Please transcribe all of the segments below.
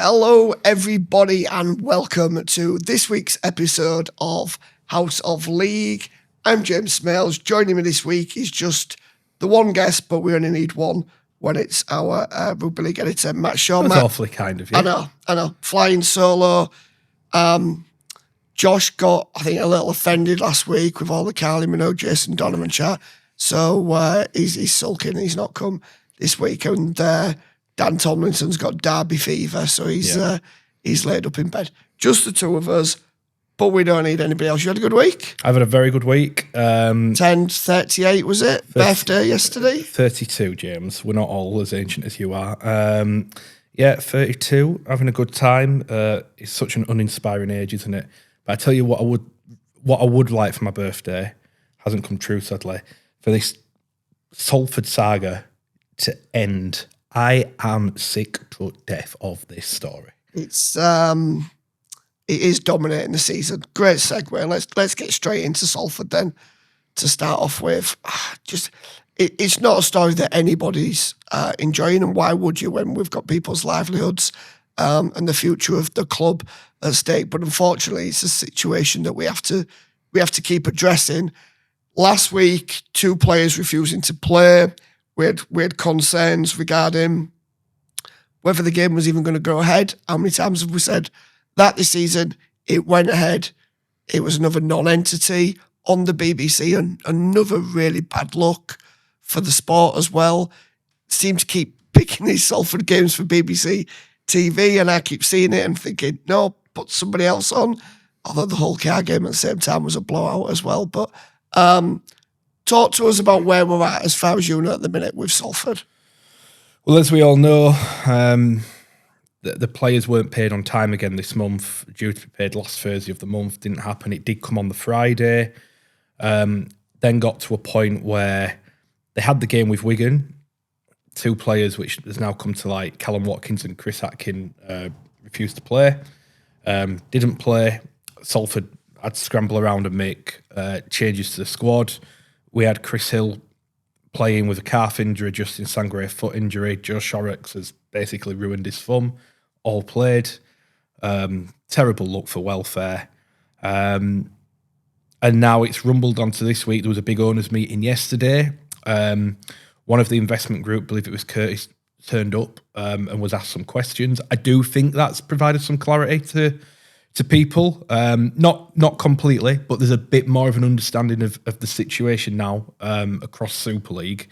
Hello, everybody, and welcome to this week's episode of House of League. I'm James Smales. Joining me this week is just the one guest, but we only need one when it's our Rugby League editor, Matt Shaw. That's awfully kind of you. I know. Flying solo. Josh got, I think, a little offended last week with all the Carly Minogue, Jason Donovan chat. So he's sulking. He's not come this week. And Dan Tomlinson's got Derby fever, so he's laid up in bed. Just the two of us, but we don't need anybody else. You had a good week? I've had a very good week. 10:38 was it? 30, birthday yesterday? 32, James. We're not all as ancient as you are. 32, having a good time. It's such an uninspiring age, isn't it? But I tell you what I would like for my birthday hasn't come true, sadly. For this Salford saga to end. I am sick to death of this story. It is dominating the season. Great segue. Let's get straight into Salford then to start off with. It's not a story that anybody's enjoying, and why would you when we've got people's livelihoods and the future of the club at stake? But unfortunately, it's a situation that we have to keep addressing. Last week, 2 players refusing to play. We had concerns regarding whether the game was even going to go ahead. How many times have we said that this season? It went ahead. It was another non-entity on the BBC, and another really bad look for the sport as well. Seem to keep picking these Salford games for BBC TV, and I keep seeing it and thinking, no, put somebody else on. Although the whole car game at the same time was a blowout as well. But talk to us about where we're at as far as you know at the minute with Salford. Well, as we all know, the players weren't paid on time again this month, due to be paid last Thursday of the month. Didn't happen. It did come on the Friday. Then got to a point where they had the game with Wigan. 2 players, which has now come to light, Callum Watkins and Chris Atkin, refused to play. Didn't play. Salford had to scramble around and make changes to the squad. We had Chris Hill playing with a calf injury, Justin Sangre a foot injury. Joe Shorrocks has basically ruined his thumb. All played. Terrible look for welfare. And now it's rumbled onto this week. There was a big owners meeting yesterday. One of the investment group, I believe it was Curtis, turned up and was asked some questions. I do think that's provided some clarity to people. Not completely, but there's a bit more of an understanding of the situation now across Super League.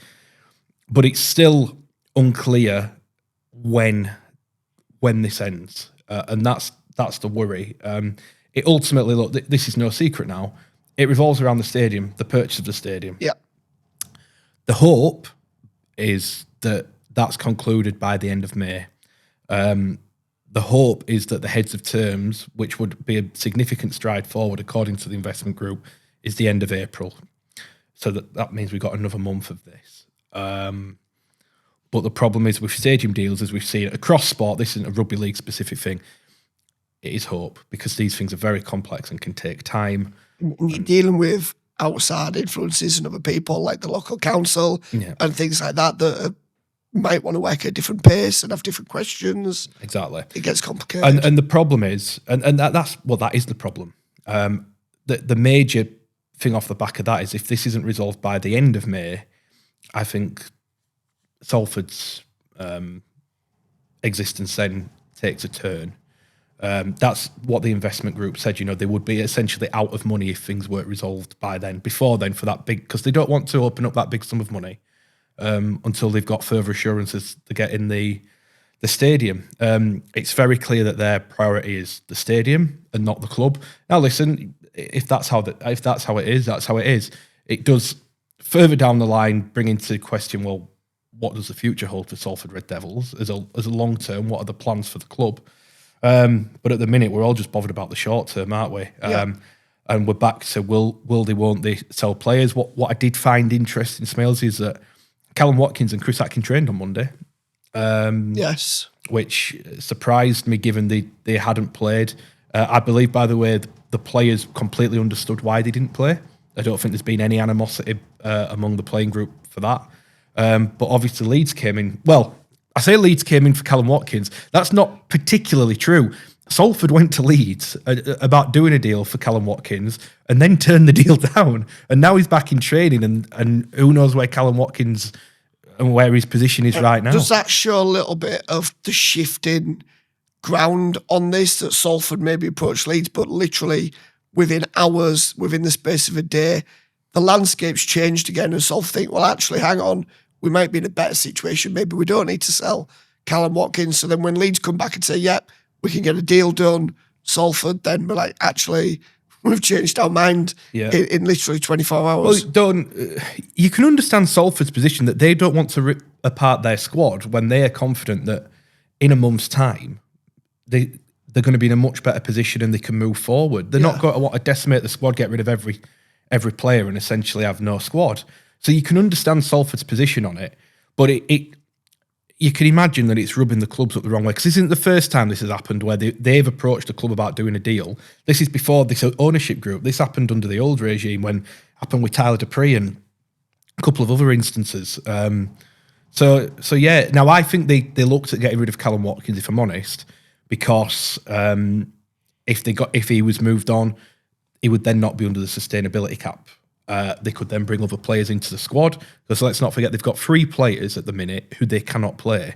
But it's still unclear when this ends. And that's the worry. It ultimately, look, this is no secret now. It revolves around the stadium, the purchase of the stadium. Yeah. The hope is that that's concluded by the end of May. The hope is that the heads of terms, which would be a significant stride forward according to the investment group, is the end of April. So that means we've got another month of this. But the problem is with stadium deals, as we've seen across sport, this isn't a rugby league specific thing, it is hope, because these things are very complex and can take time. And you're dealing with outside influences and other people like the local council and things like that might want to work at a different pace and have different questions. Exactly. It gets complicated. And the problem is, and that is the problem. The major thing off the back of that is if this isn't resolved by the end of May, I think Salford's existence then takes a turn. That's what the investment group said. They would be essentially out of money if things weren't resolved by then. Before then, for that big, because they don't want to open up that big sum of money until they've got further assurances to get in the stadium. It's very clear that their priority is the stadium and not the club. Now, listen, if that's how it is, that's how it is. It does further down the line bring into question, well, what does the future hold for Salford Red Devils as a long term? What are the plans for the club? But at the minute, we're all just bothered about the short term, aren't we? And we're back to will they, won't they sell players? What I did find interesting, Smales, is that Callum Watkins and Chris Atkin trained on Monday. Yes. Which surprised me given they hadn't played. I believe, by the way, the players completely understood why they didn't play. I don't think there's been any animosity among the playing group for that. But obviously Leeds came in. Well, I say Leeds came in for Callum Watkins. That's not particularly true. Salford went to Leeds about doing a deal for Callum Watkins and then turned the deal down. And now he's back in training and who knows where Callum Watkins and where his position is right now. Does that show a little bit of the shifting ground on this, that Salford maybe approached Leeds, but literally within hours, within the space of a day, the landscape's changed again and Salford think, well, actually, hang on, we might be in a better situation. Maybe we don't need to sell Callum Watkins. So then when Leeds come back and say, yep, we can get a deal done, Salford, then we're like, actually, we've changed our mind in literally 24 hours. Well, you can understand Salford's position that they don't want to rip apart their squad when they are confident that in a month's time, they're going to be in a much better position and they can move forward. They're not going to want to decimate the squad, get rid of every player and essentially have no squad. So you can understand Salford's position on it, but you can imagine that it's rubbing the clubs up the wrong way, because this isn't the first time this has happened where they've approached a club about doing a deal. This is before this ownership group. This happened under the old regime when it happened with Tyler Dupree and a couple of other instances. So yeah, now I think they looked at getting rid of Callum Watkins, if I'm honest, because if he was moved on, he would then not be under the sustainability cap. They could then bring other players into the squad, because let's not forget they've got 3 players at the minute who they cannot play.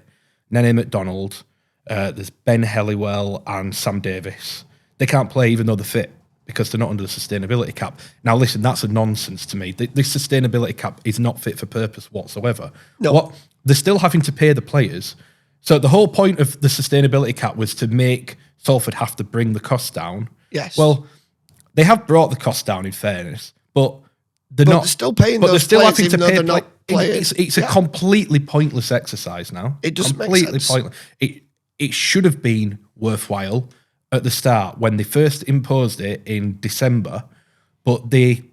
Nene McDonald, there's Ben Helliwell and Sam Davis. They can't play even though they're fit because they're not under the sustainability cap. Now listen, that's a nonsense to me. This sustainability cap is not fit for purpose whatsoever. No. They're still having to pay the players. So the whole point of the sustainability cap was to make Salford have to bring the costs down. Yes. Well, they have brought the costs down in fairness, but they're still paying but those they're still players, having to even though pay. they're not playing. It's a completely pointless exercise now. It doesn't completely make sense. pointless. It should have been worthwhile at the start when they first imposed it in December, but they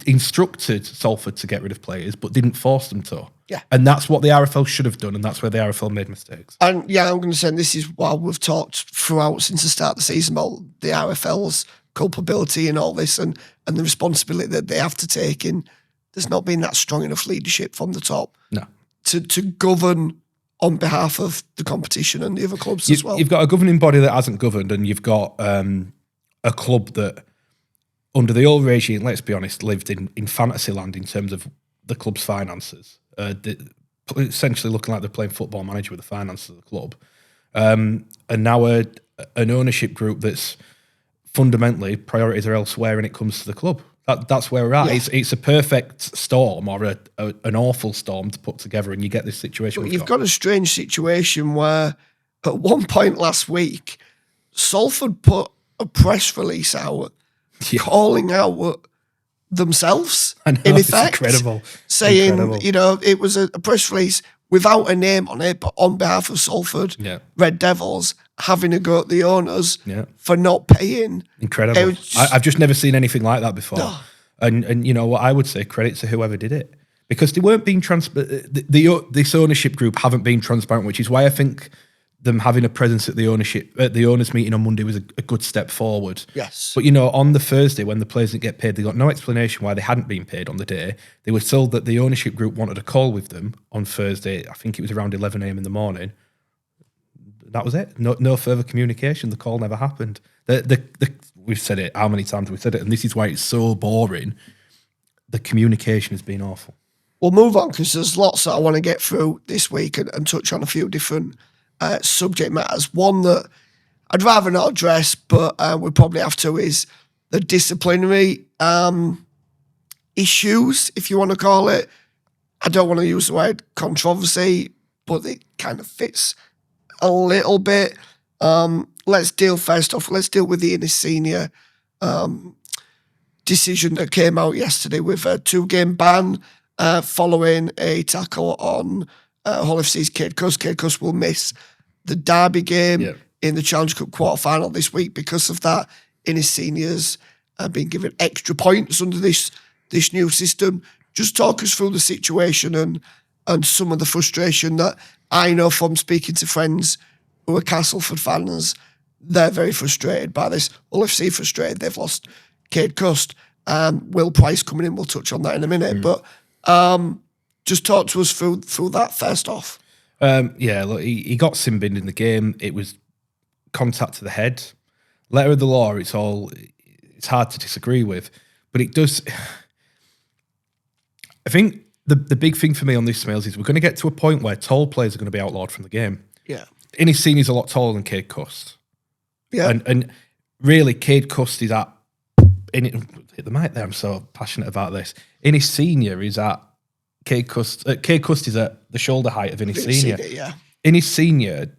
instructed Salford to get rid of players, but didn't force them to. Yeah. And that's what the RFL should have done, and that's where the RFL made mistakes. And yeah, I'm going to say this is why we've talked throughout since the start of the season about the RFL's culpability in all this and the responsibility that they have to take in. There's not been that strong enough leadership from the top to govern on behalf of the competition and the other clubs as well. You've got a governing body that hasn't governed, and you've got a club that, under the old regime, let's be honest, lived in fantasy land in terms of the club's finances. Essentially looking like they're playing Football Manager with the finances of the club. And now an ownership group that's fundamentally priorities are elsewhere when it comes to the club. That's where we're at. Yeah. It's a perfect storm or an awful storm to put together, and you get this situation. But you've got a strange situation where at one point last week, Salford put a press release out calling out themselves, I know, in it's effect, incredible. saying, it was a press release without a name on it, but on behalf of Salford Red Devils, having a go at the owners for not paying. Incredible. I've just never seen anything like that before. No. And you know what I would say, credit to whoever did it, because they weren't being transparent. This ownership group haven't been transparent, which is why I think them having a presence at the owners meeting on Monday was a good step forward. Yes. But on the Thursday when the players didn't get paid, they got no explanation why they hadn't been paid on the day. They were told that the ownership group wanted a call with them on Thursday. I think it was around 11 a.m. in the morning. That was it. No further communication. The call never happened. We've said it. How many times we've said it? And this is why it's so boring. The communication has been awful. We'll move on because there's lots that I want to get through this week and touch on a few different subject matters. One that I'd rather not address, but we probably have to, is the disciplinary issues, if you want to call it. I don't want to use the word controversy, but it kind of fits a little bit. Let's deal with the Innis Senior decision that came out yesterday with a 2-game ban following a tackle on Hull FC's Cade Cuss. Cade Cuss will miss the Derby game in the Challenge Cup quarter-final this week because of that. Innis Seniors being given extra points under this new system. Just talk us through the situation and some of the frustration that I know from speaking to friends who are Castleford fans. They're very frustrated by this. Hull FC frustrated. They've lost Cade Cuss. Will Price coming in. We'll touch on that in a minute. But just talk to us through that first off. Look, he got sin binned in the game. It was contact to the head. Letter of the law, it's hard to disagree with. But it does... I think the big thing for me on this, Smails, is we're going to get to a point where tall players are going to be outlawed from the game. Yeah. Innis Senior's a lot taller than Cade Cust. Yeah. And really, Cade Cust is at... hit the mic there, I'm so passionate about this. Innis Senior is at... Cade Cust is at the shoulder height of Innis Senior. Yeah. Innis Senior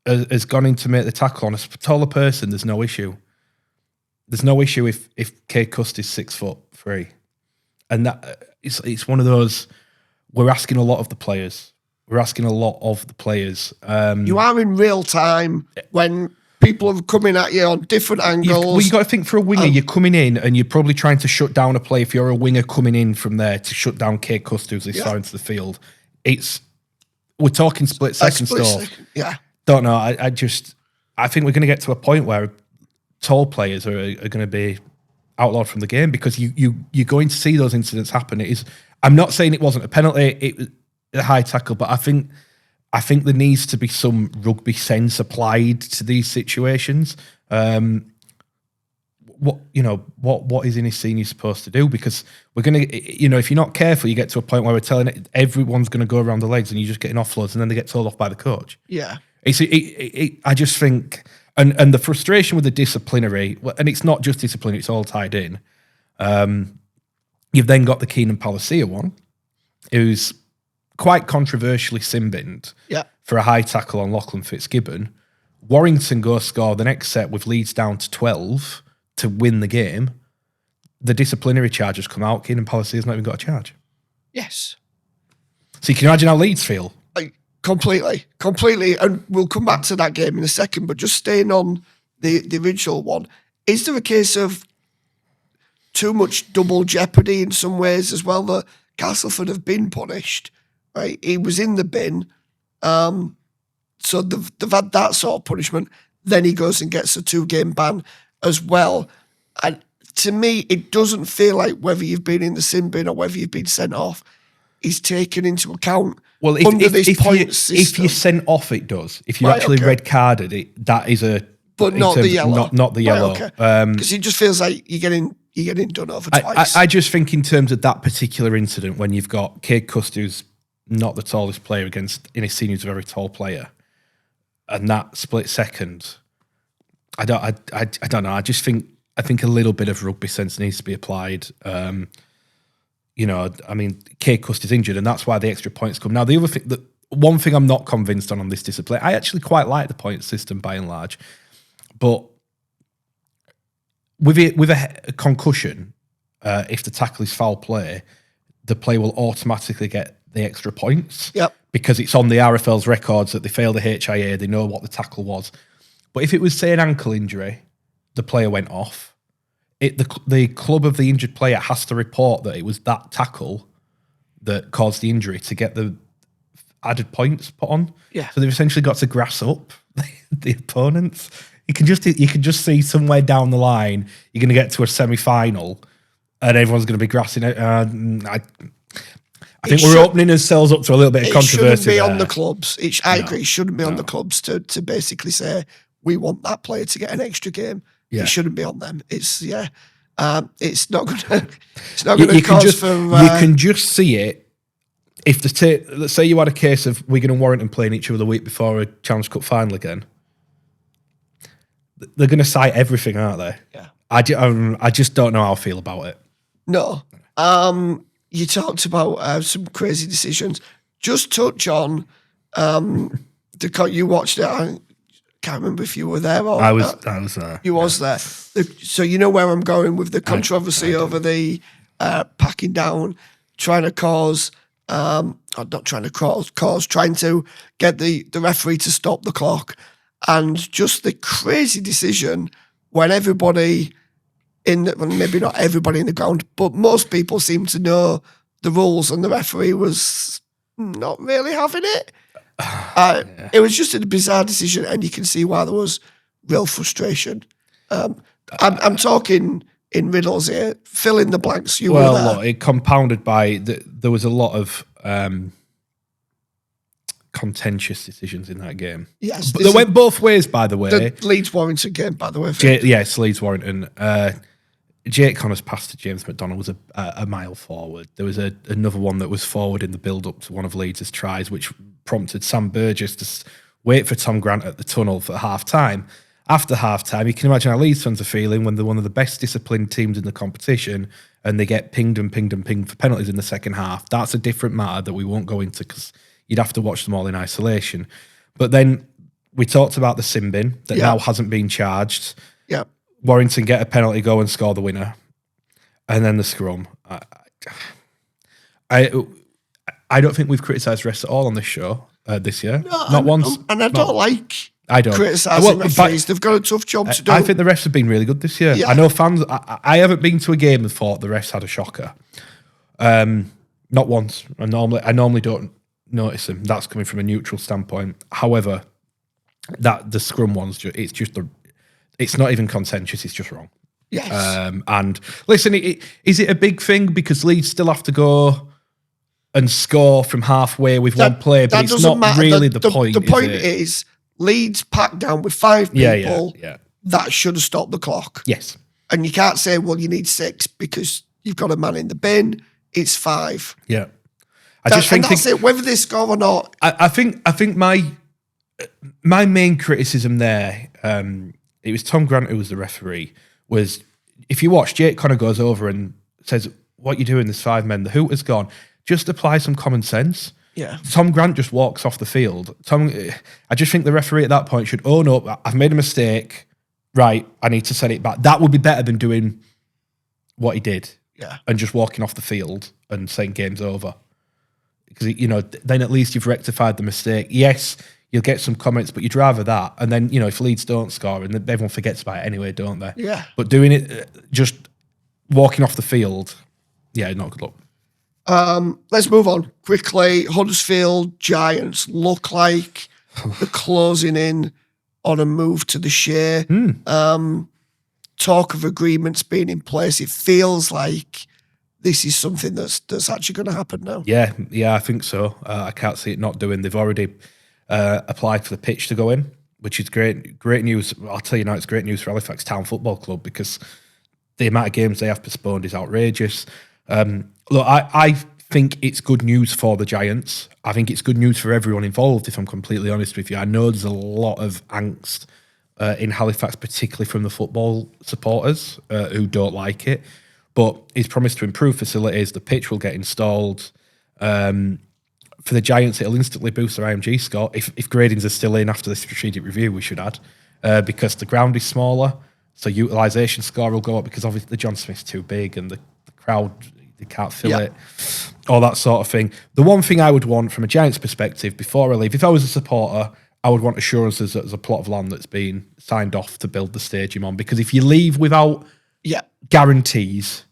has gone in to make the tackle on a taller person. There's no issue. There's no issue if Cade Cust is 6'3", and that it's one of those. We're asking a lot of the players. You are in real time when people are coming at you on different angles. You got to think, for a winger, you're coming in and you're probably trying to shut down a play. If you're a winger coming in from there to shut down Cade Cust, who's this far into the field, we're talking split second stuff. Yeah. Don't know. I think we're going to get to a point where tall players are going to be outlawed from the game, because you're going to see those incidents happen. I'm not saying it wasn't a penalty, it was a high tackle, but I think there needs to be some rugby sense applied to these situations. What is Innis Senior supposed to do? Because we're going to, if you're not careful, you get to a point where we're telling everyone's going to go around the legs and you're just getting offloads, and then they get told off by the coach. Yeah. I just think, and the frustration with the disciplinary, and it's not just disciplinary, it's all tied in. You've then got the Keenan Palacia one, who's quite controversially sin-binned for a high tackle on Lachlan Fitzgibbon. Warrington goes score the next set with Leeds down to 12 to win the game. The disciplinary charges come out. Keenan Palacia's not even got a charge. Yes. So you can imagine how Leeds feel. Completely. And we'll come back to that game in a second, but just staying on the original one, is there a case of too much double jeopardy in some ways as well, that Castleford have been punished? Right, he was in the bin, so they've had that sort of punishment. Then he goes and gets a 2-game ban as well. And to me, it doesn't feel like whether you've been in the sin bin or whether you've been sent off is taken into account. Well, if you're sent off, it does. If you're actually red carded, that is a. But not the yellow. Not the yellow. Because it just feels like you're getting done over twice. I just think in terms of that particular incident, when you've got Cade Cust, who's not the tallest player, against Innis Senior, who's a very tall player, and that split second, I don't know. I think a little bit of rugby sense needs to be applied. Cade Cust is injured, and that's why the extra points come. Now, the other thing, one thing I'm not convinced on this discipline, I actually quite like the point system by and large, but with a concussion, if the tackle is foul play, the player will automatically get the extra points. Yep. Because it's on the RFL's records that they failed the HIA, they know what the tackle was. But if it was, say, an ankle injury, the player went off, the club of the injured player has to report that it was that tackle that caused the injury to get the added points put on. Yeah. So they've essentially got to grass up the opponents. You can just see somewhere down the line you're going to get to a semi-final and everyone's going to be grassing it. I think we're opening ourselves up to a little bit of controversy. It shouldn't be on the clubs. I agree. It shouldn't be on the clubs to basically say we want that player to get an extra game. Yeah. It shouldn't be on them. It's not going to. It's not going to cause for. You can just see it. If let's say you had a case of Wigan and Warrington playing each other the week before a Challenge Cup final again, they're going to cite everything, aren't they? Yeah. I just don't know how I feel about it. No. You talked about some crazy decisions. Just touch on you watched it. I can't remember if you were there or I was there. You was there. So you know where I'm going with the controversy over the packing down, trying to cause, trying to get the referee to stop the clock, and just the crazy decision when everybody maybe not everybody in the ground, but most people seem to know the rules, and the referee was not really having it. It was just a bizarre decision, and you can see why there was real frustration. I'm talking in riddles here. Fill in the blanks. Look, it compounded by there was a lot of contentious decisions in that game. Yes. But they went both ways, by the way. The Leeds-Warrington game, by the way. Yes, Leeds-Warrington. Jake Connor's pass to James McDonald was a mile forward. There was another one that was forward in the build-up to one of Leeds' tries, which prompted Sam Burgess to wait for Tom Grant at the tunnel for half-time. After half-time, you can imagine how Leeds fans are feeling when they're one of the best disciplined teams in the competition and they get pinged for penalties in the second half. That's a different matter that we won't go into because you'd have to watch them all in isolation. But then we talked about the sin bin that now hasn't been charged. Yeah. Warrington get a penalty, go and score the winner. And then the scrum. I don't think we've criticised refs at all on this show this year. No, Not once. And I don't like I don't criticising referees. They've got a tough job to do. I think the refs have been really good this year. Yeah. I know fans. I haven't been to a game and thought the refs had a shocker. Not once. I normally don't notice them. That's coming from a neutral standpoint. However, that the scrum ones, it's not even contentious. It's just wrong. Yes. And listen, is it a big thing because Leeds still have to go and score from halfway with one player, but it's not really the point. The point is Leeds packed down with 5 people. Yeah. That should have stopped the clock. Yes. And you can't say, well, you need 6 because you've got a man in the bin. It's 5. Yeah. That's it. Whether they score or not. I think my main criticism there, it was Tom Grant who was the referee, was if you watch, Jake Connor goes over and says, what you doing, there's 5 men, the hoot has gone. Just apply some common sense. Yeah. Tom Grant just walks off the field. I just think the referee at that point should own up. I've made a mistake. Right, I need to send it back. That would be better than doing what he did. Yeah. And just walking off the field and saying game's over. Because, then at least you've rectified the mistake. Yes, you'll get some comments, but you'd rather that. And then, if Leeds don't score, and everyone forgets about it anyway, don't they? Yeah. But doing it, just walking off the field, not good luck. Let's move on quickly. Huddersfield Giants look like they're closing in on a move to the Shay. Talk of agreements being in place. It feels like this is something that's actually going to happen now. Yeah, I think so. I can't see it not doing. They've already applied for the pitch to go in, which is great news. I'll tell you now, it's great news for Halifax Town Football Club because the amount of games they have postponed is outrageous. Look, I think it's good news for the Giants. I think it's good news for everyone involved, if I'm completely honest with you. I know there's a lot of angst in Halifax, particularly from the football supporters who don't like it. But he's promised to improve facilities. The pitch will get installed. For the Giants, it'll instantly boost their IMG score. If gradings are still in after the strategic review, we should add, because the ground is smaller. So utilisation score will go up because obviously the John Smith's too big and the crowd, they can't fill it. All that sort of thing. The one thing I would want from a Giants perspective before I leave, if I was a supporter, I would want assurances that there's a plot of land that's been signed off to build the stadium on. Because if you leave without guarantees,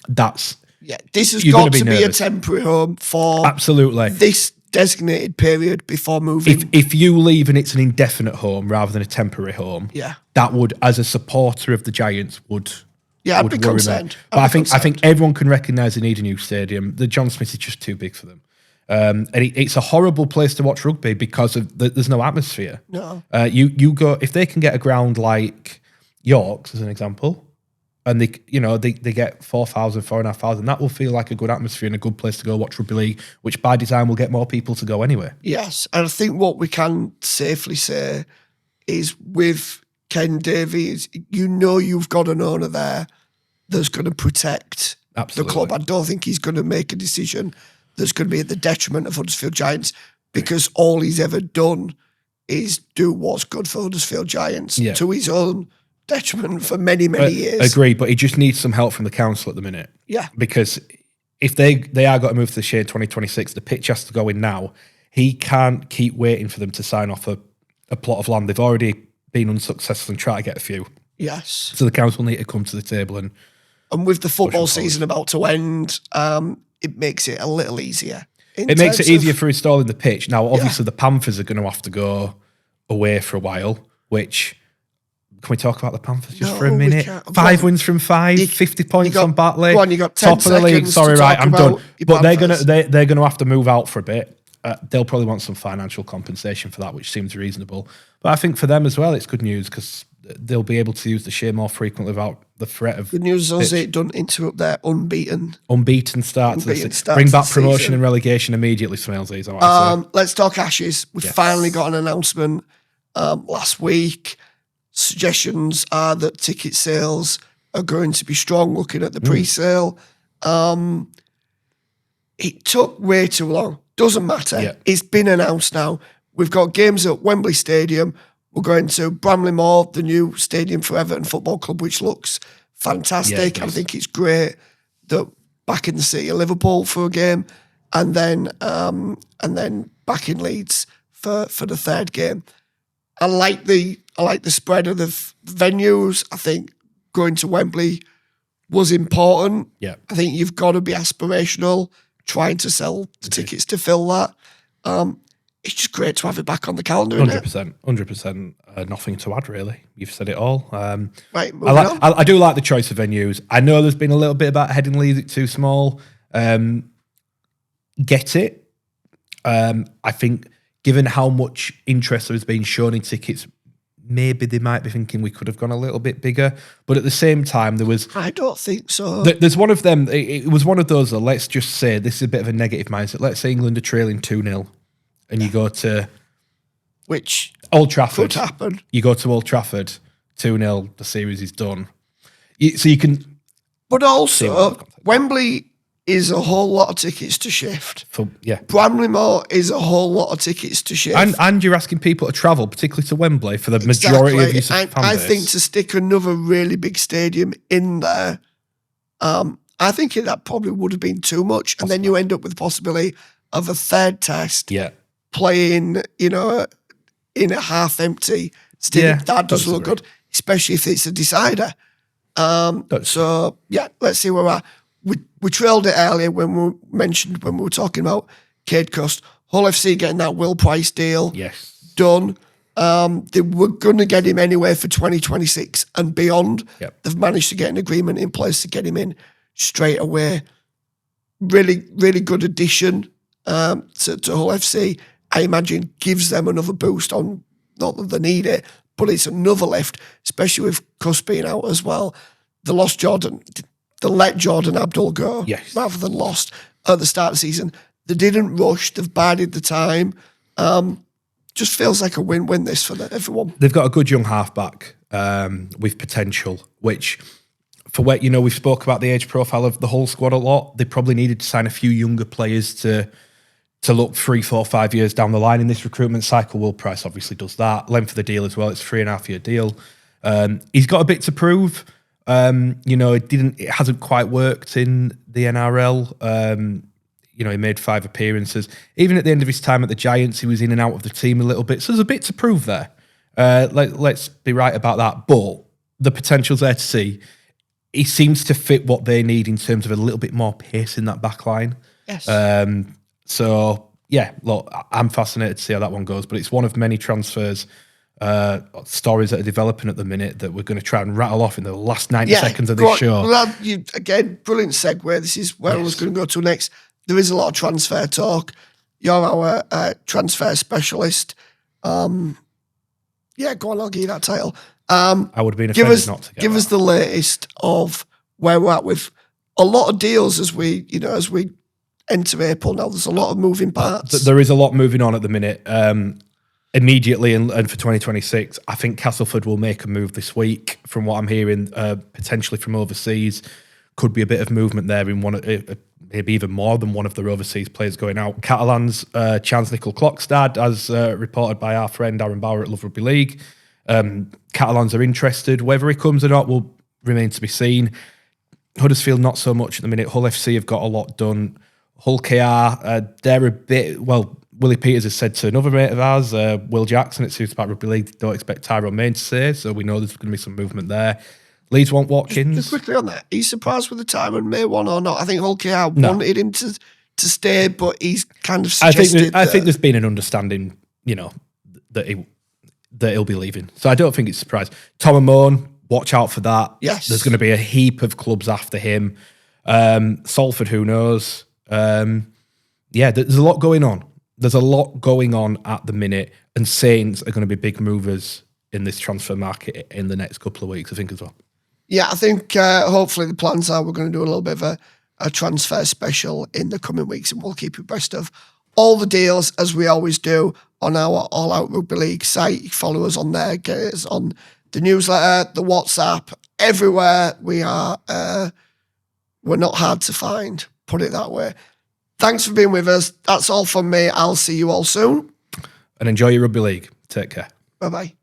this has got to be a temporary home for this designated period before moving. If you leave and it's an indefinite home rather than a temporary home, that would, as a supporter of the Giants, I'd be concerned. But I think everyone can recognise they need a new stadium. The John Smith is just too big for them. And it's a horrible place to watch rugby because there's no atmosphere. No. You go, if they can get a ground like York's as an example, and they get 4,000, 4,500, that will feel like a good atmosphere and a good place to go watch rugby league, which by design will get more people to go anyway. Yes, and I think what we can safely say is with Ken Davies, you've got an owner there that's going to protect the club. I don't think he's going to make a decision that's going to be at the detriment of Huddersfield Giants because all he's ever done is do what's good for Huddersfield Giants to his own detriment for many, many years. Agree, but he just needs some help from the council at the minute. Yeah. Because if they are going to move to the Shay in 2026, the pitch has to go in now. He can't keep waiting for them to sign off a plot of land. They've already been unsuccessful and try to get a few. Yes. So the council need to come to the table and with the football season about to end, it makes it a little easier. It makes it easier for installing the pitch. Now, obviously, the Panthers are going to have to go away for a while, which... Can we talk about the Panthers just for a minute? 5 wins from 5, 50 points on Batley. You got 10 top of the league. Sorry, right, I'm done. But they're going to have to move out for a bit. they'll probably want some financial compensation for that, which seems reasonable. But I think for them as well, it's good news because they'll be able to use the Shay more frequently without the threat of... Good news is it don't interrupt their unbeaten start. start Bring to back the promotion season. and relegation immediately, Smalesies. Let's talk Ashes. We finally got an announcement last week. Suggestions are that ticket sales are going to be strong looking at the pre-sale. It took way too long. Doesn't matter. Yeah. It's been announced now. We've got games at Wembley Stadium. We're going to Bramley Moor, the new stadium for Everton Football Club, which looks fantastic. Yeah, I think it's great that back in the city of Liverpool for a game, and then back in Leeds for the third game. I like the spread of the venues. I think going to Wembley was important. Yeah. I think you've got to be aspirational, trying to sell the tickets to fill that. It's just great to have it back on the calendar, isn't it? 100%. Nothing to add, really. You've said it all. Right, moving on. I do like the choice of venues. I know there's been a little bit about heading Leeds it too small. Get it. I think given how much interest there has been shown in tickets, maybe they might be thinking we could have gone a little bit bigger. But at the same time, there was... I don't think so. There's one of them. It was one of those, though, let's just say, this is a bit of a negative mindset. Let's say England are trailing 2-0 and you go to... Which Old Trafford. could happen. You go to Old Trafford, 2-0, the series is done. So you can... But also, Wembley is a whole lot of tickets to shift. Bramley Moor is a whole lot of tickets to shift. And you're asking people to travel, particularly to Wembley, for the majority of your fan base. I think to stick another really big stadium in there, I think that probably would have been too much. And then you end up with the possibility of a third test playing, in a half-empty stadium. That doesn't look good, especially if it's a decider. So, let's see where we're at. We trailed it earlier when we were talking about Cade Cust. Hull FC getting that Will Price deal done. They were going to get him anyway for 2026 and beyond. They've managed to get an agreement in place to get him in straight away. Really, really good addition to Hull FC. I imagine gives them another boost on, not that they need it, but it's another lift, especially with Cust being out as well. They let Jordan Abdul go rather than lost at the start of the season. They didn't rush. They've bided the time. Just feels like a win-win this for everyone. They've got a good young halfback with potential, which for what, we've spoke about the age profile of the whole squad a lot. They probably needed to sign a few younger players to look 3, 4, 5 years down the line in this recruitment cycle. Will Price obviously does that. Length of the deal as well. It's a 3.5-year deal. He's got a bit to prove. It hasn't quite worked in the NRL. He made 5 appearances. Even at the end of his time at the Giants, he was in and out of the team a little bit. So there's a bit to prove there. Let's be right about that. But the potential's there to see. He seems to fit what they need in terms of a little bit more pace in that back line. Yes. Look, I'm fascinated to see how that one goes. But it's one of many transfers stories that are developing at the minute that we're going to try and rattle off in the last 90 seconds of this show. Well, again, brilliant segue. This is where I was going to go to next. There is a lot of transfer talk. You're our transfer specialist. Go on, I'll give you that title. I would have been offended not to give us the latest of where we're at with a lot of deals as we enter April now. There's a lot of moving parts. There is a lot moving on at the minute. Immediately and for 2026, I think Castleford will make a move this week. From what I'm hearing, potentially from overseas, could be a bit of movement there in one, maybe even more than one of their overseas players going out. Catalan's Chance Nickel Clockstad, as reported by our friend Aaron Bauer at Love Rugby League. Catalans are interested. Whether he comes or not will remain to be seen. Huddersfield not so much at the minute. Hull FC have got a lot done. Hull KR, they're a bit, Willie Peters has said to another mate of ours, Will Jackson, at Super Rugby League, don't expect Tyrone Main to say, so we know there's going to be some movement there. Leeds want Watkins. Just quickly on that, are you surprised with the Tyrone May one or not? I think Hull KR wanted him to stay, but he's kind of suggested I think there's been an understanding, that he'll be leaving. So I don't think it's a surprise. Tom Amone, watch out for that. Yes. There's going to be a heap of clubs after him. Salford, who knows? There's a lot going on. there's a lot going on at the minute, and Saints are going to be big movers in this transfer market in the next couple of weeks, I think, as well. Yeah, I think hopefully the plans are we're going to do a little bit of a transfer special in the coming weeks, and we'll keep you abreast of all the deals as we always do on our All Out Rugby League site. Follow us on there, get us on the newsletter, the WhatsApp, everywhere we are. We're not hard to find, put it that way. Thanks for being with us. That's all from me. I'll see you all soon. And enjoy your rugby league. Take care. Bye-bye.